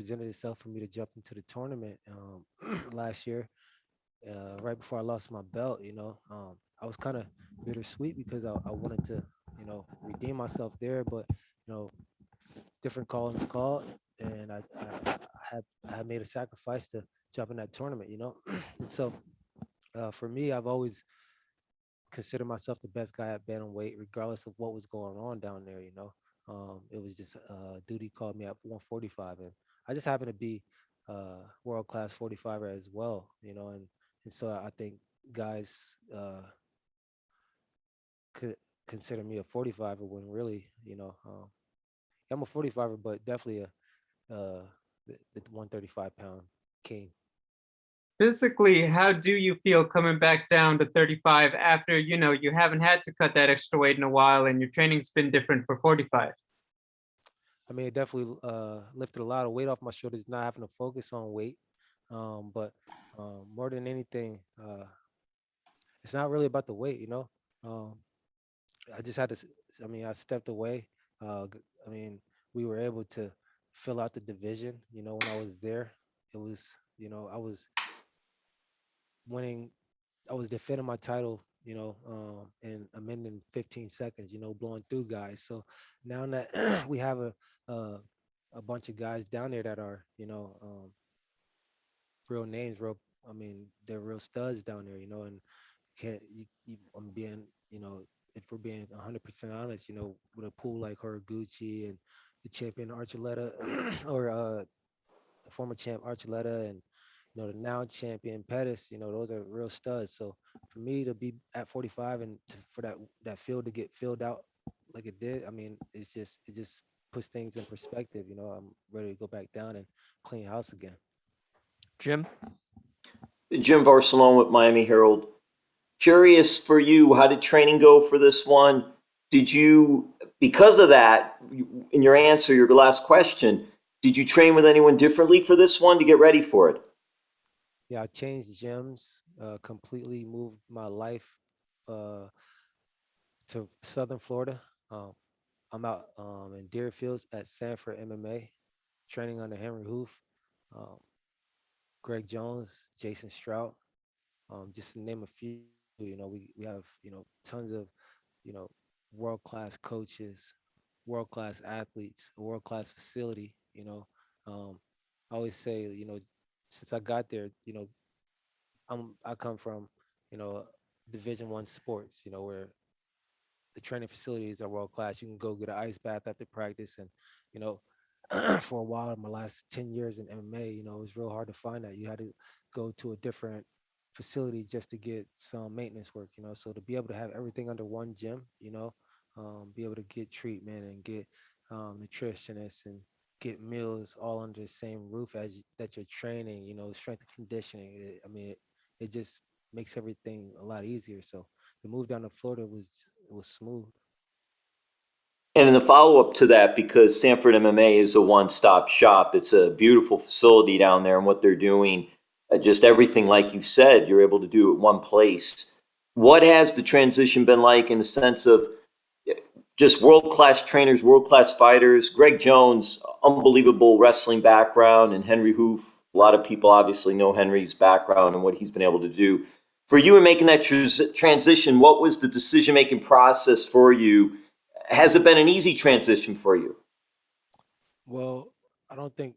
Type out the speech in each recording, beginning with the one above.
presented itself for me to jump into the tournament last year, right before I lost my belt. I was kind of bittersweet because I wanted to, redeem myself there, but you know, different callings called, and I had made a sacrifice to jump in that tournament. And so for me, I've always considered myself the best guy at bantamweight, regardless of what was going on down there. It was just duty called me at 145, and I just happened to be world class 45er as well. And so I think guys could consider me a 45er when really, I'm a 45er, but definitely the 135-pound king. Physically, how do you feel coming back down to 35 after, you haven't had to cut that extra weight in a while and your training's been different for 45? I mean, it definitely lifted a lot of weight off my shoulders, not having to focus on weight. But more than anything, it's not really about the weight. Um, I just had to, I mean, I stepped away. I mean, we were able to fill out the division. When I was there, it was, I was winning, I was defending my title, in a minute and 15 seconds, blowing through guys. So now that we have a, a bunch of guys down there that are, real names, I mean, they're real studs down there, and can't, I'm being, if we're being 100% honest, with a pool like Horiguchi and the champion Archuleta, or the former champ Archuleta, and the now champion Pettis, those are real studs. So for me to be at 45 and for that field to get filled out like it did, I mean, it just puts things in perspective. I'm ready to go back down and clean house again. Jim? Jim Varsalone with Miami Herald. Curious for you, how did training go for this one? Did you, because of that, in your answer, your last question, did you train with anyone differently for this one to get ready for it? Yeah, I changed gyms, completely moved my life uh, to Southern Florida. Um, I'm out in Deerfields at Sanford MMA, training under Henry Hoof, um, Greg Jones, Jason Strout, just to name a few. We have tons of you know world class coaches, world class athletes, a world class facility. I always say, since I got there, I come from Division 1 sports, where the training facilities are world class. You can go get an ice bath after practice, and you know, for a while in my last 10 years in MMA, it was real hard to find that. You had to go to a different facility just to get some maintenance work. So to be able to have everything under one gym, be able to get treatment and get nutritionists and get meals all under the same roof as that you're training. Strength and conditioning. I mean, it just makes everything a lot easier. So the move down to Florida was smooth. And in the follow up to that, because Sanford MMA is a one stop shop, it's a beautiful facility down there, and what they're doing, just everything like you said, you're able to do at one place. What has the transition been like in the sense of just world class trainers, world class fighters? Greg Jones, unbelievable wrestling background, and Henry Hoof. A lot of people obviously know Henry's background and what he's been able to do. For you in making that transition, what was the decision making process for you? Has it been an easy transition for you? Well, I don't think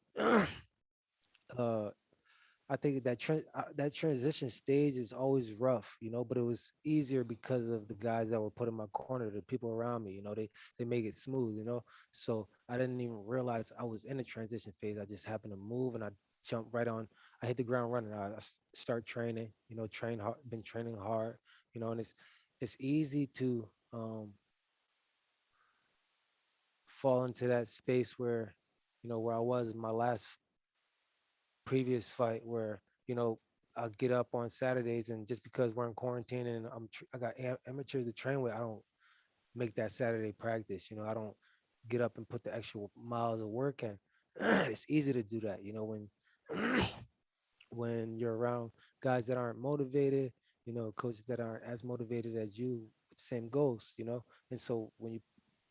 uh I think that transition stage is always rough, but it was easier because of the guys that were put in my corner, the people around me, they make it smooth. So I didn't even realize I was in a transition phase. I just happened to move and I jumped right on. I hit the ground running. I start training, train hard, been training hard, and it's easy to fall into that space where I was in my last previous fight where I get up on Saturdays, and just because we're in quarantine and I got amateurs to train with, I don't make that Saturday practice. I don't get up and put the extra miles of work in. It's easy to do that, when when you're around guys that aren't motivated, coaches that aren't as motivated as you with the same goals, And so when you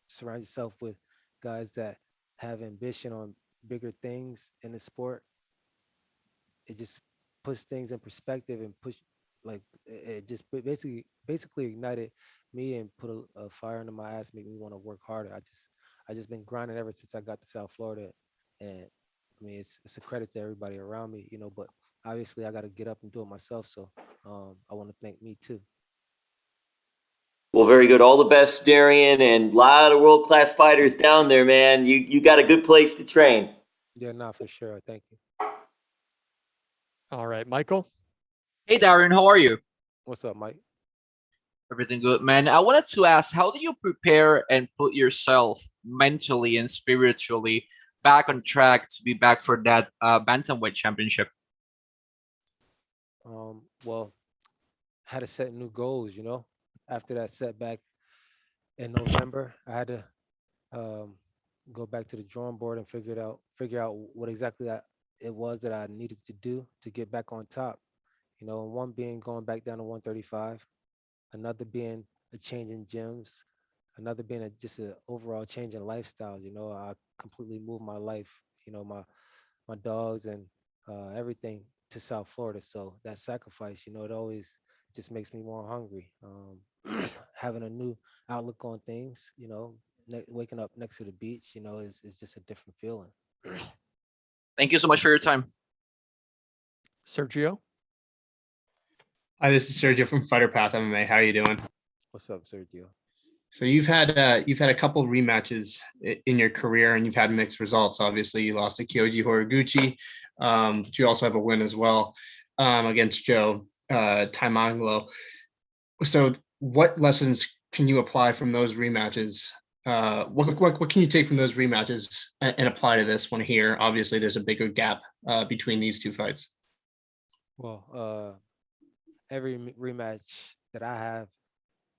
surround yourself with guys that have ambition on bigger things in the sport, it just puts things in perspective and push like it just basically ignited me and put a fire under my ass, make me want to work harder. I just been grinding ever since I got to South Florida, and I mean it's a credit to everybody around me, but obviously I got to get up and do it myself. So I want to thank me too. Well, very good. All the best, Darrion, and a lot of world class fighters down there, man. You got a good place to train. Yeah, not for sure. Thank you. All right, Michael. Hey Darren, how are you? What's up, Mike? Everything good, man. I wanted to ask, how do you prepare and put yourself mentally and spiritually back on track to be back for that bantamweight championship? Well, had to set new goals. After that setback in November, I had to um, go back to the drawing board and figure out what exactly it was that I needed to do to get back on top. And one being going back down to 135, another being a change in gyms, another being just an overall change in lifestyle. I completely moved my life, my dogs and everything to South Florida. So that sacrifice, it always just makes me more hungry. Having a new outlook on things, waking up next to the beach, is just a different feeling. Thank you so much for your time. Sergio. Hi, this is Sergio from Fighter Path MMA. How are you doing? What's up, Sergio? So you've had a couple rematches in your career, and you've had mixed results. Obviously, you lost to Kyoji Horiguchi, but you also have a win as well against Joe Taimanglo. So, what lessons can you apply from those rematches? What can you take from those rematches and apply to this one here? Obviously, there's a bigger gap between these two fights. Well, every rematch that I have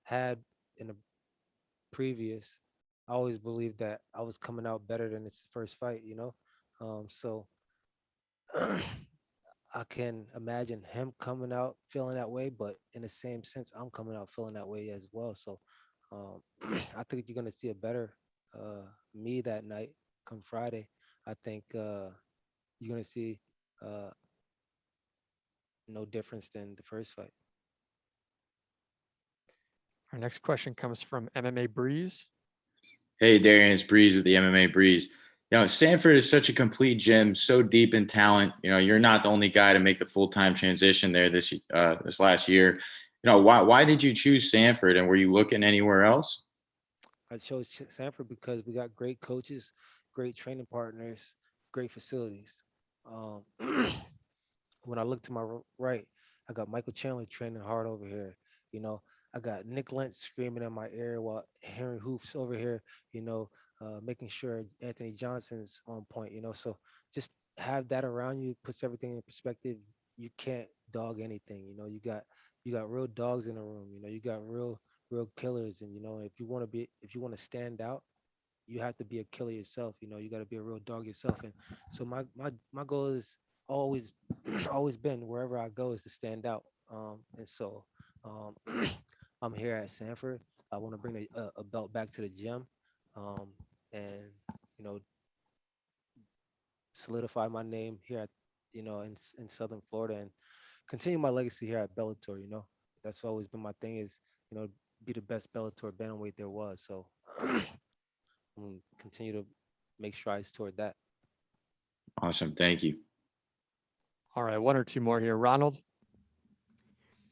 had in the previous, I always believed that I was coming out better than this first fight. So I can imagine him coming out feeling that way, but in the same sense, I'm coming out feeling that way as well. So um, I think you're gonna see a better me that night come Friday. I think you're gonna see uh, no difference than the first fight. Our next question comes from MMA Breeze. Hey, Darian, it's Breeze with the MMA Breeze. Sanford is such a complete gym, so deep in talent. You're not the only guy to make the full-time transition there this last year. Why did you choose Sanford, and were you looking anywhere else? I chose Sanford because we got great coaches, great training partners, great facilities. Um, when I look to my right, I got Michael Chandler training hard over here. You know, I got Nick Lentz screaming in my ear while Henry Hoofs over here, making sure Anthony Johnson's on point, So just have that around you puts everything in perspective. You can't dog anything, you got real dogs in the room, you got real killers. And if you want to stand out, you have to be a killer yourself. You got to be a real dog yourself. And so my goal is always always been wherever I go is to stand out. And so um, I'm here at Sanford. I want to bring a belt back to the gym, um, and you know solidify my name here at in Southern Florida and continue my legacy here at Bellator. That's always been my thing is be the best Bellator bantamweight there was. So continue to make strides toward that. Awesome. Thank you. All right, one or two more here. Ronald.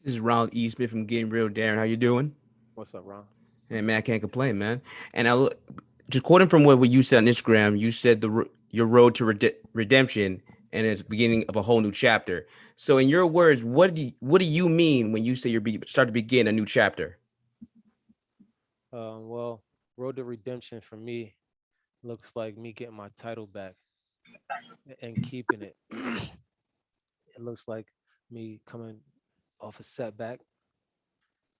This is Ronald Eastman from Getting Real. Darren, how you doing? What's up, Ron? Hey, man, I can't complain, man. And just quoting from what you said on Instagram, you said your road to redemption and it's the beginning of a whole new chapter. So, in your words, what do you mean when you say start to begin a new chapter? Well, road to redemption for me looks like me getting my title back and keeping it. It looks like me coming off a setback,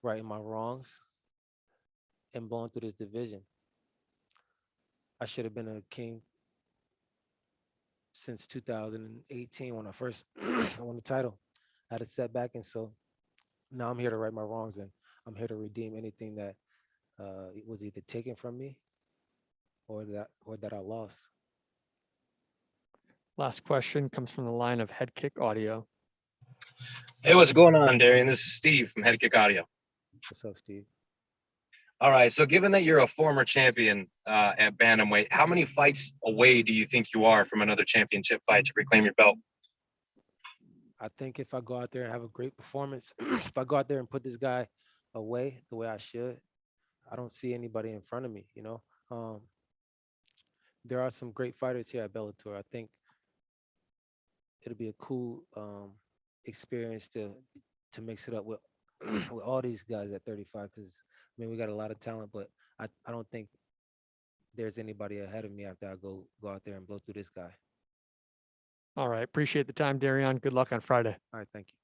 righting my wrongs, and blowing through this division. I should have been a king since 2018 when I first won the title. I had a setback, and so now I'm here to right my wrongs, and I'm here to redeem anything that was either taken from me or that I lost. Last question comes from the line of Head Kick Audio. Hey, what's going on, Darrion? This is Steve from Head Kick Audio. What's up, Steve? All right, so given that you're a former champion at bantamweight, how many fights away do you think you are from another championship fight to reclaim your belt? I think if I go out there and have a great performance, if I go out there and put this guy away the way I should, I don't see anybody in front of me, you know. There are some great fighters here at Bellator. I think it'll be a cool experience to mix it up with with all these guys at 35, because I mean we got a lot of talent, but I don't think there's anybody ahead of me after I go out there and blow through this guy. All right. Appreciate the time, Darrion. Good luck on Friday. All right, thank you.